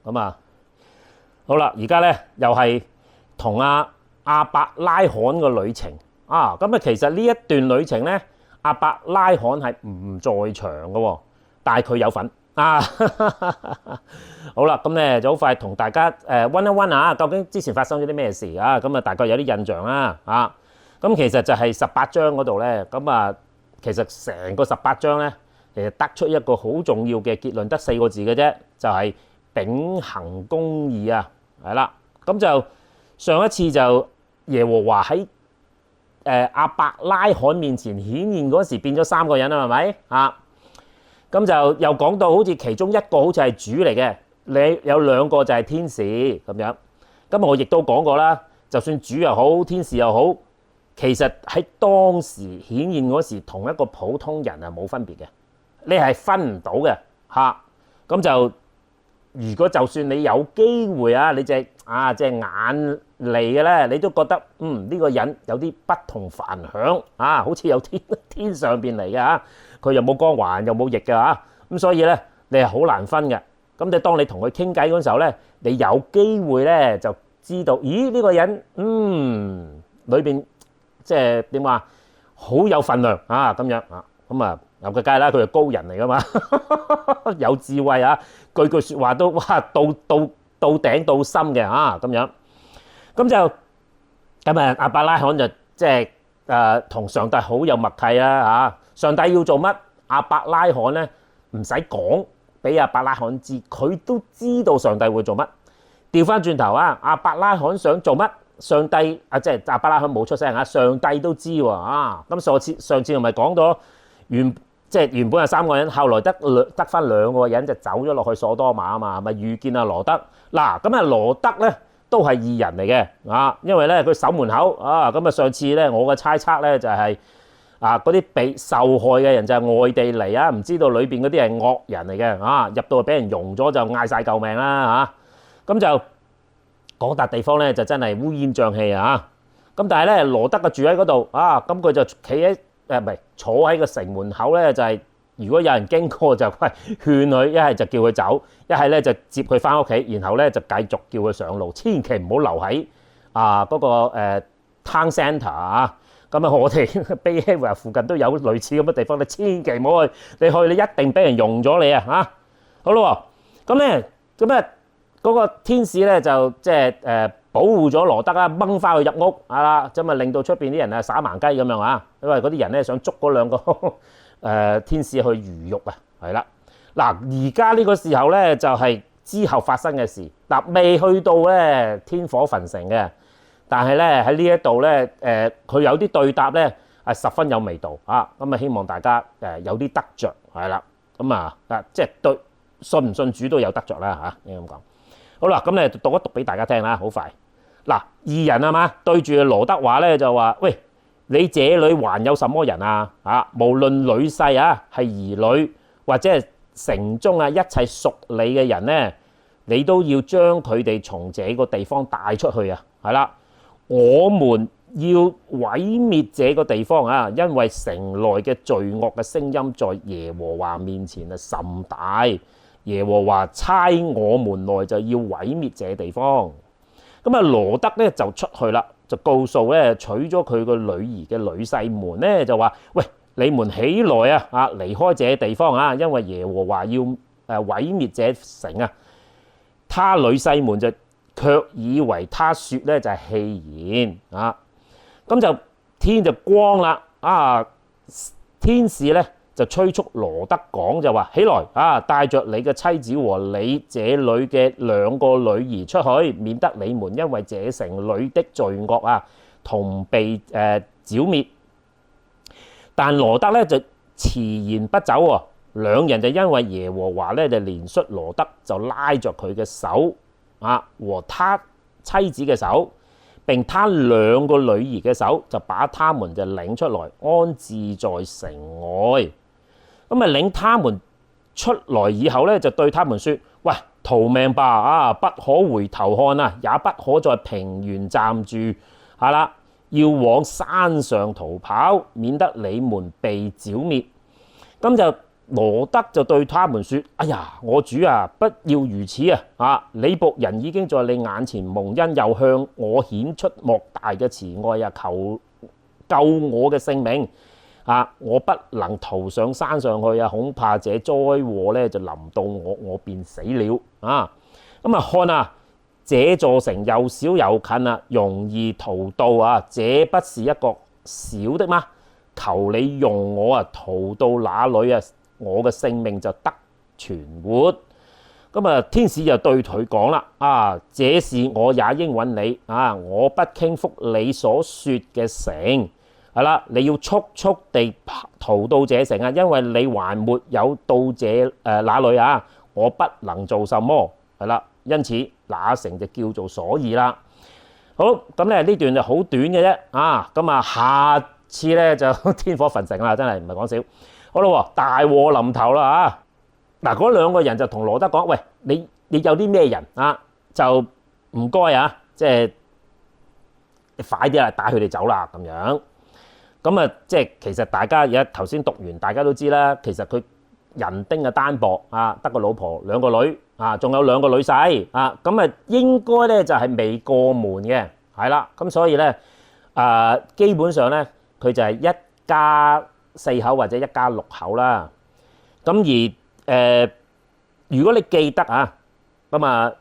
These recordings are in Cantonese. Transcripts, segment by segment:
咁啊，好啦，而家咧又係同亞伯拉罕嘅旅程咁啊，其實呢一段旅程咧，亞伯拉罕係唔在場嘅喎，但係佢有份好啦，咁咧就好快同大家溫一溫究竟之前發生咗啲咩事咁啊，大概有啲印象啦咁其實就係18章嗰度咧，咁啊，其實成個18章咧，其實得出一個好重要嘅結論，得4個字嘅啫，就係秉行公義係啦。咁就上一次就耶和華喺亞伯拉罕面前顯現嗰時變咗3個人係咪咁就又講到好似其中一個好似係主嚟嘅，你有2個就係天使咁樣。咁我亦都講過啦，就算主又好，天使又好，其實喺當時顯現嗰時，同一個普通人係冇分別嘅，你係分唔到嘅咁就如果就算你有機會你隻眼嚟嘅咧，你都覺得呢個人有啲不同凡響好似有天上邊嚟嘅佢又冇光環又冇翼嘅咁所以咧你係好難分嘅。咁你當你同佢傾偈嗰時候咧，你有機會咧就知道，咦呢個人裏邊即係點話好有份量咁樣咁啊有個梗係啦，佢係高人嚟噶嘛有智慧句句説話都到頂到心嘅咁樣。咁就咁亞伯拉罕就即係同上帝好有默契上帝要做乜，亞伯拉罕咧唔使講俾亞伯拉罕知，佢都知道上帝會做乜。調翻轉頭亞伯拉罕想做乜，上帝即係亞伯拉罕冇出聲上帝都知喎咁上次我咪講咗原本係3個人，後來得翻2個人就走咗落去所多瑪嘛，咪遇見羅德嗱。咁羅德咧都係義人嚟嘅因為咧佢守門口咁啊。上次咧我嘅猜測咧就係嗰啲被受害嘅人就係外地嚟唔知道裏邊嗰啲係惡人嚟嘅入到去俾人容咗就嗌晒救命啦咁就嗰笪地方咧就真係烏煙瘴氣咁但係咧羅德就住喺嗰度咁佢就企喺唔係坐喺個城門口咧，就係如果有人經過就勸佢，一係就叫佢走，一係咧就接佢翻屋企，然後咧就繼續叫佢上路，千祈唔好留喺嗰個town centre咁我哋 Bay Area 附近都有類似咁嘅地方，你千祈唔好去，你去你一定俾人容咗你好咯喎，咁咧嗰個天使咧就即係保護咗羅德掹翻佢入屋咁啊令到出邊啲人耍盲雞咁樣因為嗰啲人咧想捉嗰2個天使去魚肉係啦。嗱而家呢個時候咧就係之後發生嘅事未去到咧天火焚城嘅，但係咧喺呢一度咧佢有啲對答咧係十分有味道咁啊希望大家有啲得着係啦。咁即係對信唔信主都有得着啦應該咁講。好啦，咁你讀一讀俾大家聽啦，好快。嗱，義人嘛，對住羅德話咧就話：喂，你這裏還有什麼人無論女婿係兒女或者係城中一切屬你嘅人咧，你都要將佢哋從這個地方帶出去係啦。我們要毀滅這個地方因為城內嘅罪惡嘅聲音在耶和華面前甚大。耶和華差我們來就要毀滅這地方。咁羅德咧就出去啦，就告訴咧娶咗佢個女兒嘅女婿們咧就話：喂，你們起來離開這地方因為耶和華要毀滅這城他女婿們就卻以為他說咧就係戲言咁就天就光啦天使咧就催促羅德講就話：起來帶着你嘅妻子和你這裏嘅2個女兒出去，免得你們因為這城裏的罪惡同被剿滅。但羅德咧就遲延不走2人就因為耶和華咧就憐恤羅德，就拉着佢嘅手和他妻子嘅手，並他2個女兒嘅手，就把他們就領出來安置在城外。咁領他們出來以後咧，就對他們說：喂，逃命吧不可回頭看也不可在平原站住係啦，要往山上逃跑，免得你們被剿滅。咁就羅德就對他們說：哎呀，我主啊，不要如此啊！啊，你僕人已經在你眼前蒙恩，又向我顯出莫大嘅慈愛啊，求救我嘅性命啊！我不能逃上山上去啊，恐怕這災禍咧就臨到我，我便死了啊！咁啊，看啊，這座城又小又近啊，容易逃到啊，這不是一個小的嗎？求你用我啊，逃到哪裏啊？我嘅性命就得存活。咁啊，天使就對佢講啦：啊，這事我也應允你啊！我不傾覆你所說嘅城，係啦，你要速速地逃到這城啊，因為你還沒有到那裏啊，我不能做什麼，係啦，因此那城就叫做所以啦。好，咁咧呢段就好短嘅啫啊！咁啊，下次咧就天火焚城啦，真係唔係講笑。好啦，大禍臨頭啦嚇！嗱，嗰兩個人就同羅德講：喂，你有啲咩人啊？就唔該啊，即係快啲啦，帶佢哋走啦咁樣。咁啊，即係其實大家而家頭先讀完，大家都知啦。其實佢人丁嘅單薄啊，得個老婆兩個女啊，仲有兩個女婿啊。咁啊，應該咧就係未過門嘅，係啦。咁所以咧基本上咧，佢就係一家4口或者一家6口啦。咁而如果你記得啊，咁啊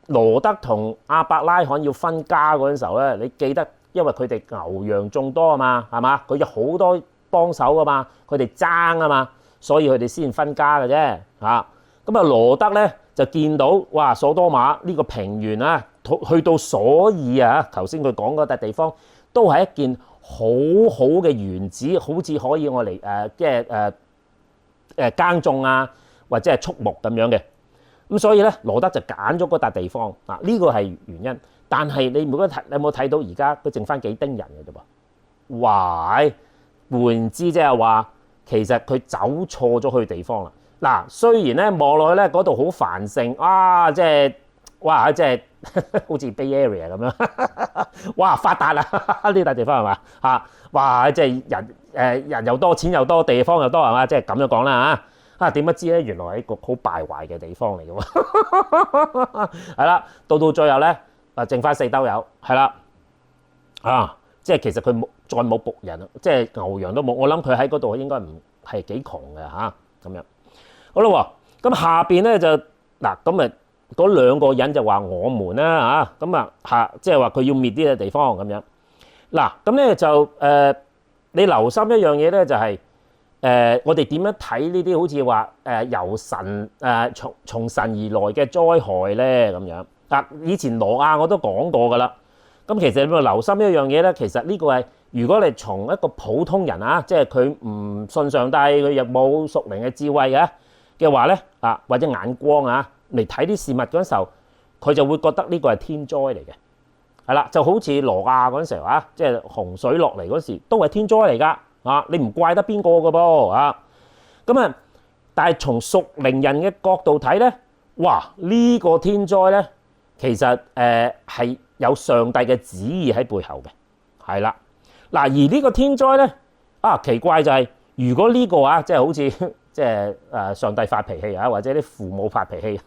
羅德同亞伯拉罕要分家嗰陣時候咧，你記得因為佢哋牛羊眾多啊嘛，係嘛？佢有好多幫手噶嘛，佢哋爭啊嘛，所以佢哋先分家嘅啫嚇。咁啊羅德咧就見到哇，所多瑪呢個平原啊，去到所以啊，頭先佢講嗰笪地方都係一件好好嘅園子，好似可以我嚟即係耕種啊，或者係畜牧咁樣嘅。咁所以咧，羅德就揀咗嗰笪地方啊，呢個係原因。但係你有冇睇到而家都剩翻幾丁人嘅啫噃？哇！換言之，即係話其實佢走錯咗去地方啦。嗱，雖然咧望落去咧嗰度好繁盛啊，即係哇，即係好似 Bay Area 咁樣，哇發達啦！呢笪地方係嘛嚇？哇！即係人又多，錢又多，地方又多係嘛？即係咁樣講啦嚇。點不知咧，原來係一個好敗壞嘅地方嚟嘅喎。係啦，到最後咧。剩翻4兜友，係啦，即係其實佢再冇僕人，即係牛羊都冇。我諗佢喺嗰度應該唔係幾窮嘅嚇，咁樣。好啦，咁下邊咧就嗱，咁嗰兩個人就話我們啦嚇，咁即係話佢要滅啲嘅地方咁樣。嗱，咁咧就你留心一樣嘢咧，就係我哋點樣睇呢啲好似話由神從神而來嘅災害咧咁樣。以前挪亞我都講過㗎啦，咁其實你咪留心一樣嘢咧，其實呢個係如果你從一個普通人啊，即係佢唔信上帝，佢又冇屬靈嘅智慧嘅話咧或者眼光啊嚟睇啲事物嗰陣時候，佢就會覺得呢個係天災嚟嘅，係啦，就好似挪亞嗰陣時候即係洪水落嚟嗰時都係天災嚟㗎你唔怪得邊個㗎噃咁但係從屬靈人嘅角度睇咧，哇呢個天災咧〜其實係有上帝嘅旨意喺背後嘅，係啦。嗱，而呢個天災咧奇怪就係，如果呢個即係好似即係上帝發脾氣或者啲父母發脾氣，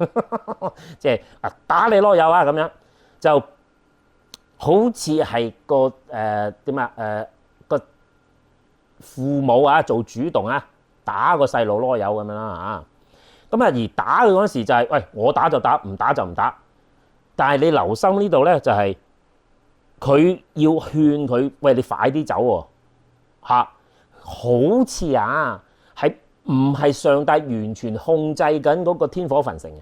即係打你囉柚咁樣，就好似係個個父母做主動打個細路囉柚咁樣啦咁而打佢嗰時就係喂，我打就打，唔打就唔打。但係你留心呢度咧，就係佢要勸佢，喂，你快啲走喎好似係唔係上帝完全控制緊嗰個天火焚城嘅？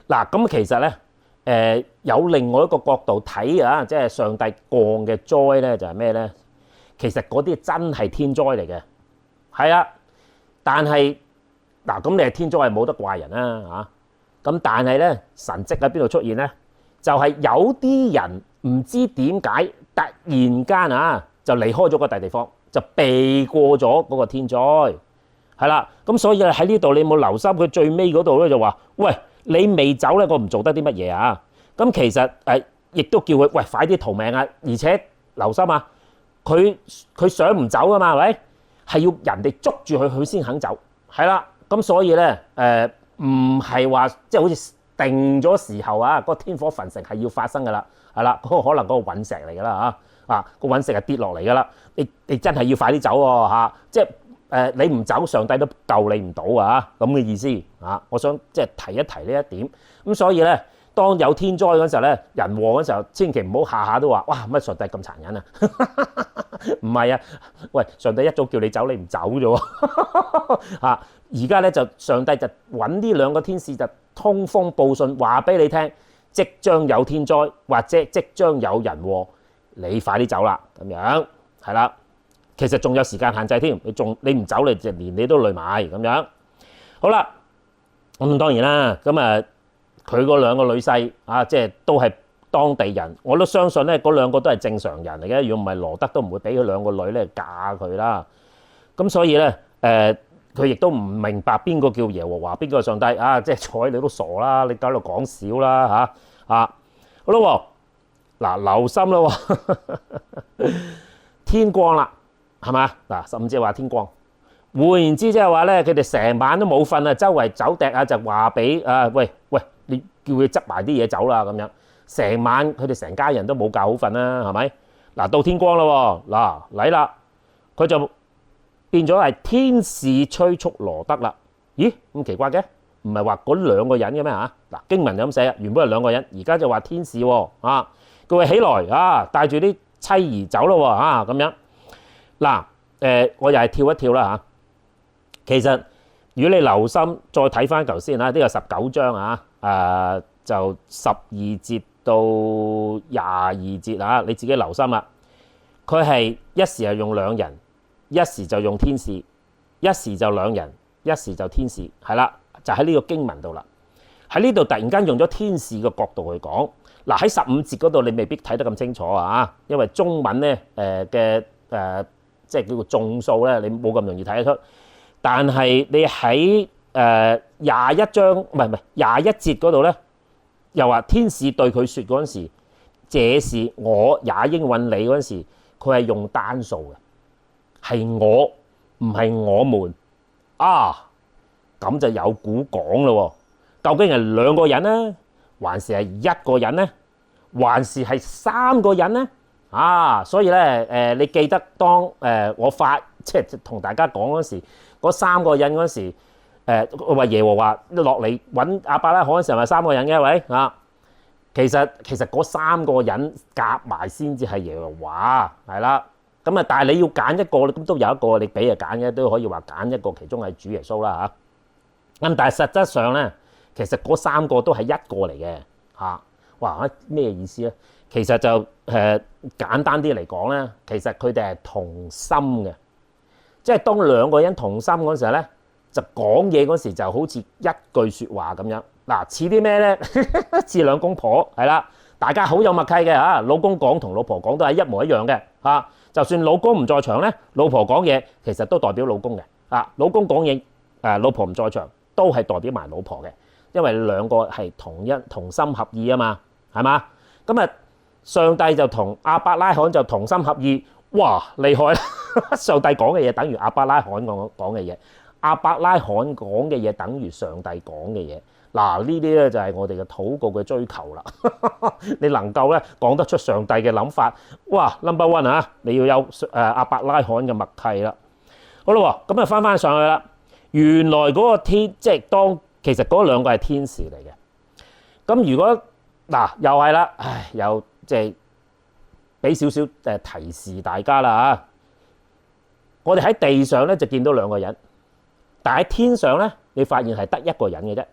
嗱，咁其實咧有另外一個角度睇即係上帝降嘅災咧，就係咩咧？其實嗰啲真係天災嚟嘅，係啊。但係嗱，咁你係天災係冇得怪人啦咁但係咧，神蹟喺邊度出現咧？就係有啲人唔知點解突然間就離開咗個大地方，就避過咗嗰個天災，係啦。咁所以喺呢度你冇留心佢最尾嗰度咧就話：喂，你未走咧，我唔做得啲乜嘢咁其實亦都叫佢喂快啲逃命而且留心佢想唔走㗎嘛，係咪？係要人哋捉住佢，佢先肯走，係啦。咁所以咧唔係話即係好似定咗時候啊，嗰個天火焚城係要發生噶啦，係啦，嗰個可能嗰個隕石嚟噶啦嚇，個隕石係跌落嚟噶啦，你真係要快啲走喎嚇，即係你唔走，上帝都救你唔到啊咁嘅意思啊，我想即係提一提呢一點。咁所以咧，當有天災嗰時候咧，人禍嗰時候，千祈唔好下下都話哇乜上帝咁殘忍啊！唔係啊，喂，上帝一早叫你走，你唔走啫喎嚇！而家咧就上帝就揾呢兩個天使就通風報信，話俾你聽，即將有天災或者即將有人禍，你快啲走啦咁樣，係啦。其實仲有時間限制添，你唔走，你就連你都累埋咁樣。好啦，咁當然啦，咁佢嗰兩個女婿啊，即係都係當地人，我都相信咧，嗰兩個都係正常人嚟嘅。如果唔係羅德都唔會俾佢兩個女咧嫁佢啦。咁所以咧，佢亦都唔明白邊個叫耶和華，邊個係上帝啊！即係睬你都傻啦，你搞到講少啦嚇。好啦，嗱留心啦，天光啦，係嘛嗱？甚至話天光，換言之即係話咧，佢哋成晚都冇瞓啊，周圍走趯啊，就話俾喂，你叫佢執埋啲嘢走啦咁樣。成晚佢哋成家人都冇覺好瞓啦，係咪？嗱到天光啦，嗱嚟啦，佢就變咗係天使催促羅德啦。咦咁奇怪嘅？唔係話嗰兩個人嘅咩嚇？嗱經文就咁寫，原本係兩個人，而家就話天使喎啊！佢話起來啊，帶住啲妻兒走咯喎咁樣。嗱我又係跳一跳啦嚇。其實如果你留心再睇翻頭先呢個19章啊，就12節到22節啊，你自己留心啦。佢係一時係用兩人，一時就用天使，一時就兩人，一時就天使，係啦，就喺呢個經文度啦。喺呢度突然間用咗天使嘅角度去講。嗱喺15節嗰度你未必睇得咁清楚啊，因為中文咧即係叫做眾數咧，你冇咁容易睇得出。但係你喺21章唔係21節嗰度咧，又話天使對佢説嗰陣時，這是我也應允你嗰陣時，佢係用單數嘅，係我唔係我們啊，咁就有古講咯。究竟係兩個人呢，還是係一個人呢，還是係三個人呢？所以咧你記得當我即係同大家講嗰時，嗰三個人嗰時，話耶和華落嚟揾亞伯拉罕嗰時係咪三個人嘅？喂其實嗰三個人夾埋先至係耶和華，係啦。咁但係你要揀一個，咁都有一個你俾人揀嘅，都可以話揀一個，其中係主耶穌啦嚇。咁但係實質上咧，其實嗰三個都係一個嚟嘅嚇。哇！咩意思咧？其實就簡單啲嚟講咧，其實佢哋係同心嘅，即係當兩個人同心嗰時候咧，就講嘢嗰時就好似一句説話咁樣。嗱，似啲咩咧？似兩公婆係啦，大家好有默契嘅嚇。老公講同老婆講都係一模一樣嘅嚇。就算老公唔在場咧，老婆講嘢其實都代表老公嘅嚇。老公講嘢老婆唔在場都係代表埋老婆嘅，因為兩個係同心合意啊嘛，係嘛？咁上帝就同亞伯拉罕就同心合意，哇厲害啦！上帝講嘅嘢等於亞伯拉罕講嘅嘢，亞伯拉罕講嘅嘢等於上帝講嘅嘢。嗱，呢啲咧就係我哋嘅禱告嘅追求啦。你能夠咧講得出上帝嘅諗法，哇 number one 啊！你要有亞伯拉罕嘅默契啦。好啦，咁翻上去啦。原來嗰個天即係其實嗰兩個係天使嚟嘅。咁如果又係啦，又即係俾少少提示大家啦嚇。我哋喺地上咧就見到兩個人，但喺天上咧你發現係得一個人嘅啫。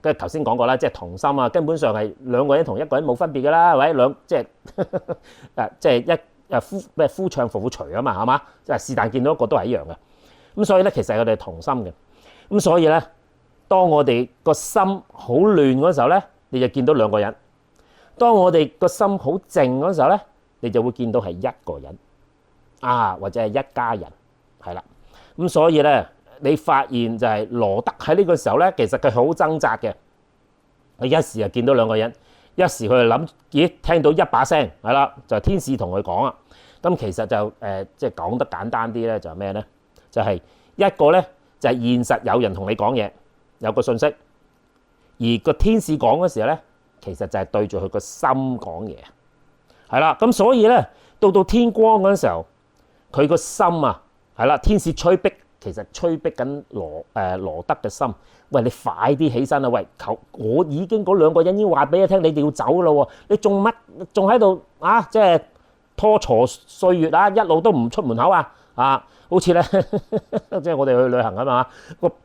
跟住頭先講過啦，即係同心啊，根本上係兩個人同一個人冇分別㗎啦，係咪？即係夫唱婦隨啊嘛，係嘛？即係是但見到一個都係一樣嘅。咁所以咧，其實我哋係同心嘅。咁所以咧，當我哋個心好亂嗰時候咧，你就見到兩個人；當我哋個心好靜嗰時候咧，你就會見到係一個人或者係一家人，係啦。咁所以咧。你發現就係羅德喺呢個時候咧，其實佢好掙扎嘅。佢一時就見到兩個人，一時佢就諗，咦，聽到一把聲，係啦，就係天使同佢講啊。咁其實就即係講得簡單啲咧，就係咩咧？就係一個咧就係現實有人同你講嘢，有個信息，而個天使講嘅時候咧，其實就係對住佢個心講嘢，係啦。咁所以咧，到天光嗰陣時候，佢個心啊，係啦，天使催逼，其實催逼緊羅德嘅心。喂，你快啲起身啦！喂，我已經嗰兩個人已經話俾你聽，你哋要走啦喎，你仲喺度啊？即係拖蹉歲月啊，一路都唔出門口啊！啊，好似咧，即係我哋去旅行啊嘛，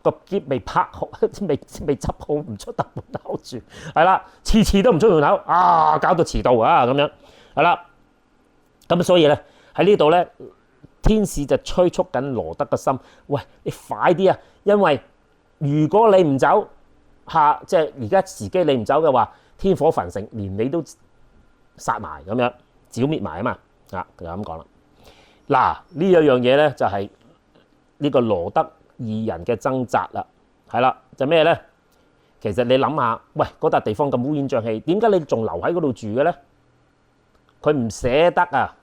個篋未拍好，未執好，唔出得門口住，係啦，次都唔出門口啊，搞到遲到啊咁樣，係啦。咁所以咧喺呢度咧，天使就催促緊羅德嘅心，喂，你快啲啊！因為如果你唔走即係而家時機你唔走嘅話，天火焚城，連你都殺埋咁樣，剿滅埋啊嘛，就咁講啦。嗱，呢一樣嘢咧就係呢個羅德二人嘅掙扎啦，係啦，就咩咧？其實你諗下，喂，嗰笪地方咁烏煙瘴氣，點解你仲留喺嗰度住嘅咧？佢唔捨得啊，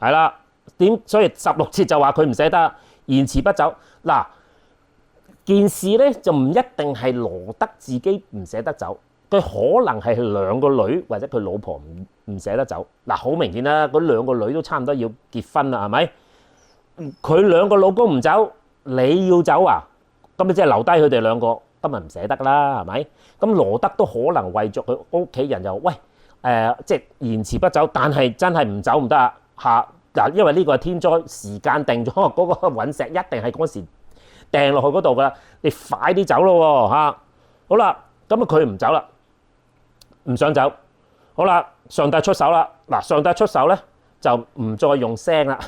係啦，所以16節就話佢唔捨得，延遲不走。嗱，件事咧就唔一定係羅德自己唔捨得走，佢可能係兩個女或者佢老婆唔捨得走。嗱，好明顯啦，嗰兩個女都差唔多要結婚啦，係咪？佢兩個老公唔走，你要走啊？咁你即係留低佢哋兩個，今日唔捨得啦，係咪？咁羅德都可能為咗佢屋企人就喂即係延遲不走，但係真係唔走唔得啊嚇！嗱，因為呢個係天災時間定咗，嗰個隕石一定係嗰時掟落去嗰度噶啦，你快啲走咯喎嚇！好啦，咁佢唔走啦，唔想走。好啦，上帝出手啦！嗱，上帝出手咧就唔再用聲啦，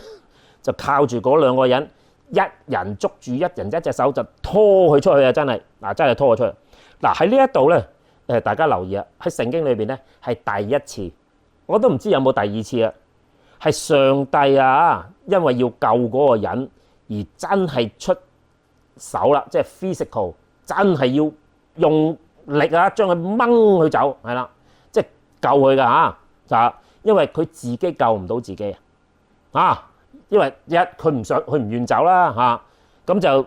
就靠住嗰兩個人，一人捉住一人一隻手就拖佢出去啊！真係嗱，真係拖佢出去。嗱，喺呢一度咧，大家留意啊，喺聖經裏邊咧係第一次，我都唔知有冇第二次啊。係上帝啊，因為要救嗰個人而真係出手啦，即係 physical， 真係要用力啊，將佢掹佢走，係啦，即係救佢噶嚇，就因為佢自己救唔到自己啊，因為佢唔願走啦嚇，咁就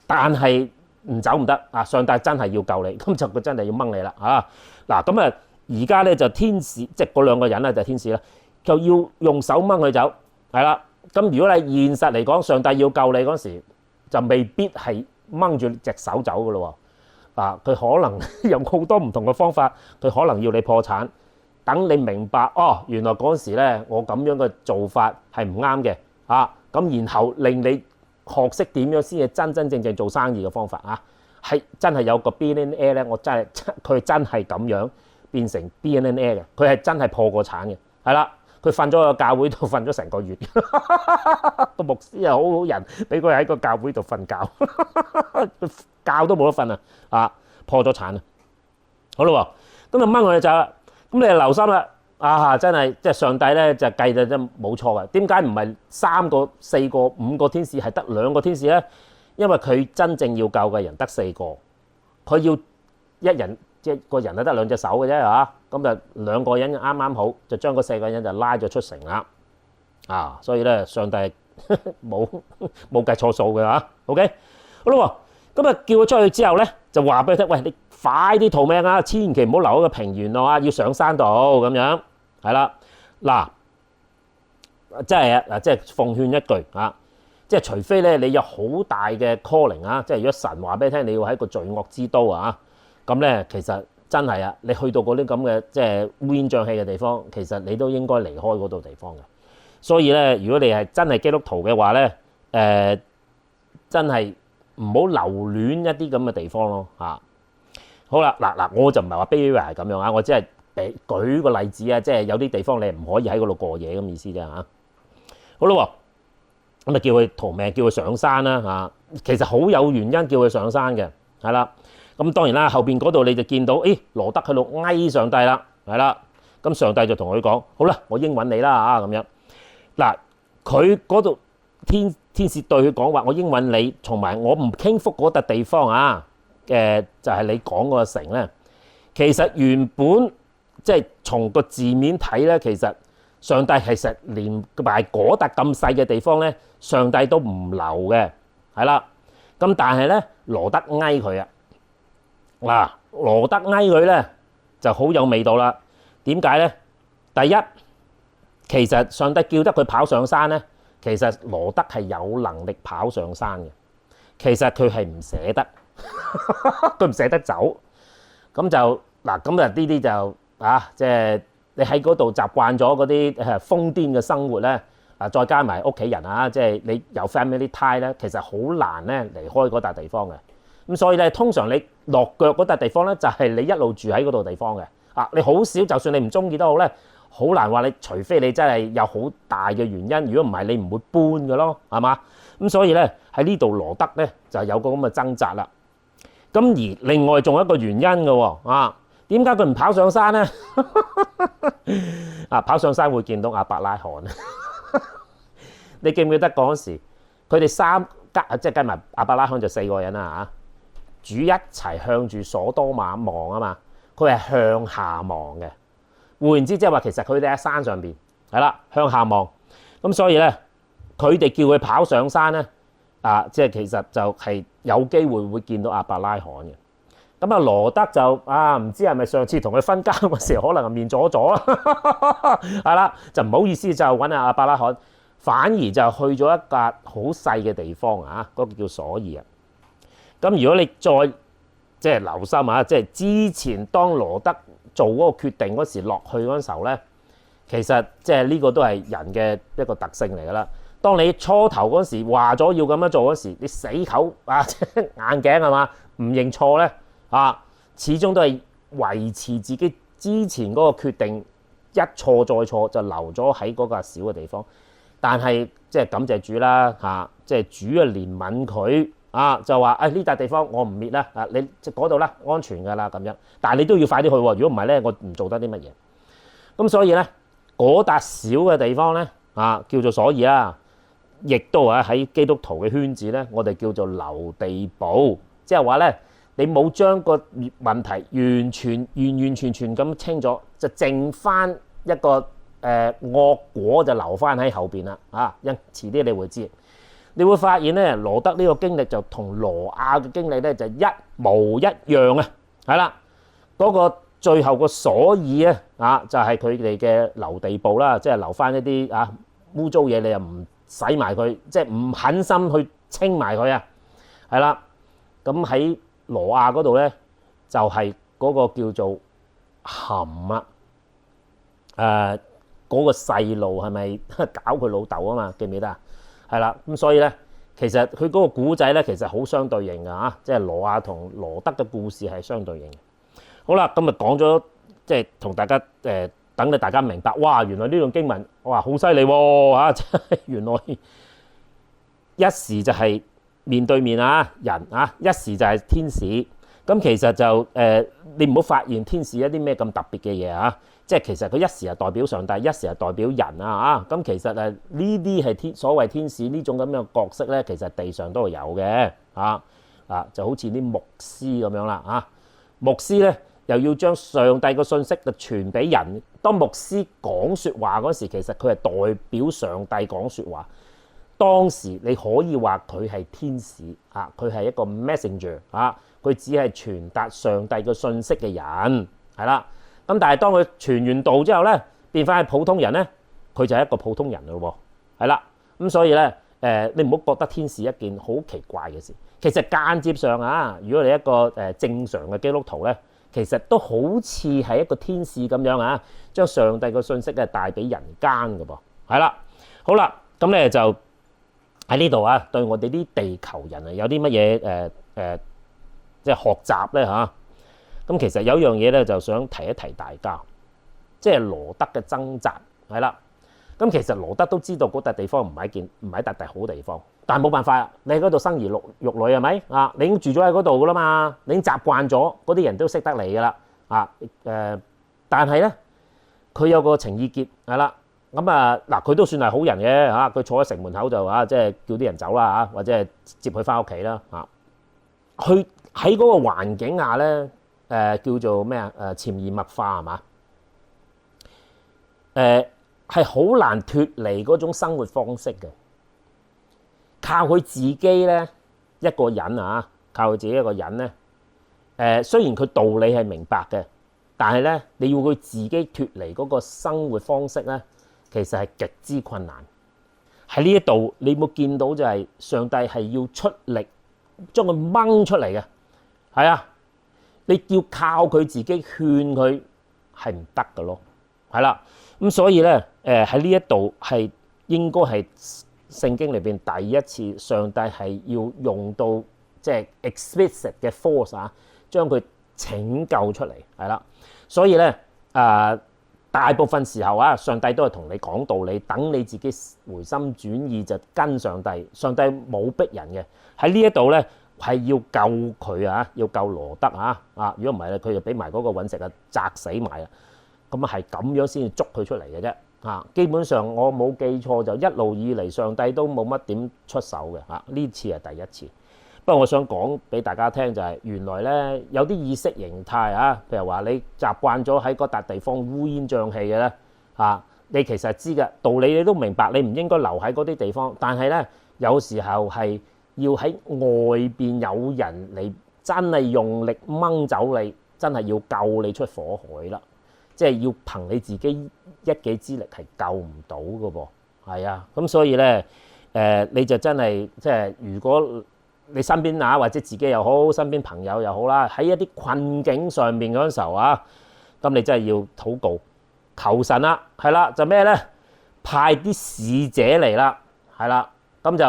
但係唔走唔得啊，上帝真係要救你，咁就佢真係要掹你啦嚇。嗱，咁啊而家咧就天使，即係嗰兩個人咧就係天使啦。就要用手掹佢走，係啦。咁如果你現實嚟講，上帝要救你嗰時，就未必係掹住隻手走噶咯喎。佢可能有好多唔同嘅方法，佢可能要你破產，等你明白哦，原來嗰時咧我咁樣嘅做法係唔啱嘅啊。咁然後令你學識點樣先係真正做生意嘅方法啊。係真係有個 billionaire 咧，佢真係咁樣變成 billionaire 嘅，佢係真係破過產嘅，係啦。佢瞓咗個教會度瞓咗成個月，個牧師又好好人，俾佢喺個教會度瞓覺，覺都冇得瞓啊！破咗產啊！好啦，咁就掹佢走啦。咁你就留心啦，真係即係上帝咧就計就真冇錯嘅。點解唔係3個、4個、5個天使，係得2個天使咧？因為佢真正要救嘅人得4個，佢要一人。即係個人都得2隻手嘅啫嚇，咁就2個人啱啱好，就將嗰4個人就拉咗出城啦。所以咧上帝冇計錯數嘅嚇。OK， 好啦，咁啊叫佢出去之後咧，就話俾佢聽，喂，你快啲逃命啊！千祈唔好留喺個平原咯啊，要上山度咁樣，係啦。嗱，即係奉勸一句啊，即係除非咧你有好大嘅 calling 啊，即係如果神話俾你聽，你要喺個罪惡之都啊。咁咧，其實真係啊！你去到嗰啲咁嘅即係烏煙瘴氣嘅地方，其實你都應該離開嗰度地方嘅。所以咧，如果你係真係基督徒嘅話咧，真係唔好留戀一啲咁嘅地方咯嚇。好啦，嗱，我就唔係話 Bay Area 係咁樣啊，我只係舉個例子啊，即係有啲地方你唔可以喺嗰度過夜咁意思啫嚇。好啦，咁啊叫佢逃命，叫佢上山啦嚇。其實好有原因叫佢上山嘅，係啦。咁當然啦，後邊嗰度你就見到，羅德喺度哀上帝啦，係啦。咁上帝就同佢講：好啦，我應允你啦咁樣。嗱，佢嗰度天使對佢講話：我應允你，同埋我唔傾覆嗰笪地方啊。就係你講嗰個城咧。其實原本即係從個字面睇咧，其實上帝其實連埋嗰笪咁細嘅地方咧，上帝都唔留嘅，係啦。咁但係咧，羅德翳佢啊，嗱，羅德翳佢咧就好有味道啦。點解咧？第一，其實上帝叫得佢跑上山咧，其實羅德係有能力跑上山嘅。其實佢係唔捨得，佢唔捨得走。咁就嗱，咁啊呢啲就即係你喺嗰度習慣咗嗰啲瘋癲嘅生活咧，再加埋屋企人即係你有 family tie 咧，其實好難咧離開嗰笪地方嘅。咁所以咧，通常你落腳嗰笪地方咧，就係你一路住喺嗰度地方嘅。你好少，就算你唔中意都好咧，好難話你，除非你真係有好大嘅原因，如果唔係你唔會搬嘅咯，係嘛？咁所以咧喺呢度羅德咧就有個咁嘅掙扎啦。咁而另外仲有一個原因嘅喎，點解佢唔跑上山咧？跑上山會見到亞伯拉罕。你記唔記得嗰陣時佢哋即係計埋亞伯拉罕就4個人啦主一齊向住所多瑪望啊嘛，佢係向下望嘅。換言之，即係話其實佢哋喺山上邊係啦，向下望。咁所以咧，佢哋叫佢跑上山咧，即係其實就係有機會會見到亞伯拉罕嘅。咁羅德就唔知係咪上次同佢分家嗰時候可能面阻阻啦，係啦，就唔好意思就揾亞伯拉罕，反而就去咗一笪好細嘅地方嗰個叫瑣珥。咁如果你再即係留心即係之前當羅德做嗰個決定嗰時落去嗰陣時候咧，其實即係呢個都係人嘅一個特性嚟噶啦。當你初頭嗰時話咗要咁樣做嗰時，你死口硬頸係嘛，唔認錯咧始終都係維持自己之前嗰個決定，一錯再錯就留咗喺嗰個小嘅地方。但係即係感謝主啦即係主憐憫佢就話呢笪地方我唔滅啦你嗰度啦安全㗎啦咁樣。但係你都要快啲去喎，如果唔係咧，我唔做得啲乜嘢。咁所以咧，嗰笪小嘅地方咧叫做瑣珥啦，亦都喺基督徒嘅圈子咧，我哋叫做留地步，即係話咧，你冇將個問題完全咁清咗，就剩翻一個惡果就留翻喺後邊啦因遲啲你會知，你會發現咧，羅德呢個經歷就同挪亞嘅經歷咧就一模一樣係啦，嗰個最後個瑣珥咧就係佢哋嘅留地步啦，即係留翻一啲污糟嘢，你又唔洗埋佢，即係唔狠心去清埋佢係啦。咁喺挪亞嗰度咧，就係嗰個叫做含嗰個細路係咪搞佢老豆啊嘛？記唔記得係啦。咁所以咧，其實佢嗰個古仔咧，其實好相對應㗎即係挪亞同羅德嘅故事係相對應嘅。好啦，咁講咗，即係同大家等你大家明白，哇！原來呢段經文哇好犀利喎真係原來一時就係面對面人一時就係天使。咁其實就你唔好發現天使一啲咩咁特別嘅嘢即係其實佢一時係代表上帝，一時係代表人咁其實呢啲係所謂天使呢種咁樣嘅角色咧，其實地上都係有嘅就好似啲牧師咁樣啦牧師咧又要將上帝嘅信息就傳俾人。當牧師講説話嗰時，其實佢係代表上帝講説話。當時你可以話佢係天使佢係一個 messenger 佢只係傳達上帝嘅信息嘅人係啦。咁但係當佢傳完道之後咧，變翻係普通人咧，佢就係一個普通人咯喎，係啦。咁所以咧你唔好覺得天使一件好奇怪嘅事。其實間接上如果你一個正常嘅基督徒咧，其實都好似係一個天使咁樣將上帝嘅信息帶俾人間嘅噃，係啦。好啦，咁咧就喺呢度對我哋啲地球人有啲乜嘢即係學習咧咁其實有一樣嘢咧，就想提一提大家，即係羅德嘅掙扎係啦。咁其實羅德都知道嗰笪地方唔係一笪好地方，但係冇辦法你喺嗰度生兒育女係咪你已經住咗喺嗰度噶啦嘛，你已經習慣咗，嗰啲人都識得你噶啦但係咧佢有個情意結係啦。咁嗱，佢都算係好人嘅佢坐喺城門口就即係叫啲人走啦或者係接佢翻屋企啦佢喺嗰個環境下咧叫做咩潛移默化係嘛係好難脫離嗰種生活方式嘅，靠佢自己咧一個人啊，靠佢自己一個人咧，雖然佢道理係明白嘅，但係咧你要佢自己脫離嗰個生活方式咧，其實係極之困難。喺呢一度，你有冇見到就係上帝係要出力將佢掹出嚟嘅？係啊，你要靠佢自己勸佢係唔得嘅咯。係啦，咁所以咧，喺呢一度係應該係聖經裏邊第一次上帝係要用到即係 explicit 嘅 force 啊，將佢拯救出嚟。係啦，所以咧大部分時候啊，上帝都係同你講道理，等你自己回心轉意就跟上帝。上帝冇逼人嘅，喺呢一度咧係要救佢啊，要救羅德啊。如果唔係咧，佢就俾埋嗰個隕石啊砸死埋啊。咁啊係咁樣先至捉佢出嚟嘅啫。基本上我冇記錯就一路以嚟上帝都冇乜點出手嘅。呢次係第一次。不過我想講俾大家聽就係原來咧有啲意識形態啊，譬如話你習慣咗喺嗰笪地方烏煙瘴氣嘅咧，你其實知嘅道理你都明白，你唔應該留喺嗰啲地方。但係咧有時候係要喺外邊有人嚟真係用力掹走你，真係要救你出火海啦。即係要憑你自己一己之力係救唔到嘅噃。係啊，咁所以咧你就真係即係如果你身邊或者自己又好，身邊朋友又好啦，喺一啲困境上面嗰陣時候咁你真係要禱告求神啦。係啦，就咩咧？派啲使者嚟啦。係啦，咁就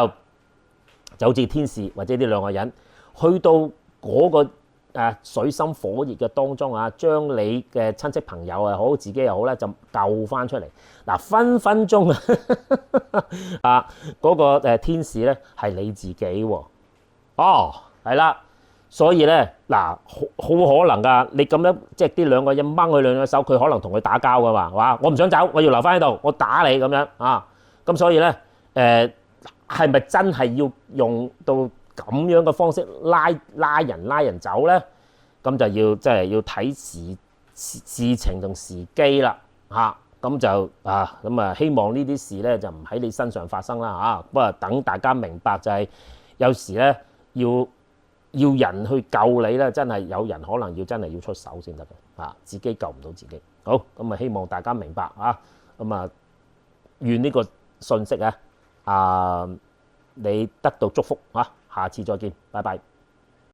好似天使或者呢兩個人去到嗰個水深火熱嘅當中將你嘅親戚朋友又好，自己又好咧，就救翻出嚟。分分鐘嗰個天使咧係你自己喎。係啦，所以咧好可能㗎，你咁樣即係呢兩個人掹佢兩隻手，佢可能同佢打交㗎嘛，我唔想走，我要留翻喺度，我打你咁樣咁所以咧係咪真係要用到咁樣嘅方式拉人走咧？咁就要即係要睇事情同時機啦。咁就希望呢啲事咧就唔喺你身上發生啦。不過等大家明白就係有時咧要人去救你咧，真係有人可能要真係要出手先得嘅。自己救唔到自己。好，咁希望大家明白願呢個信息你得到祝福。下次再見，拜拜。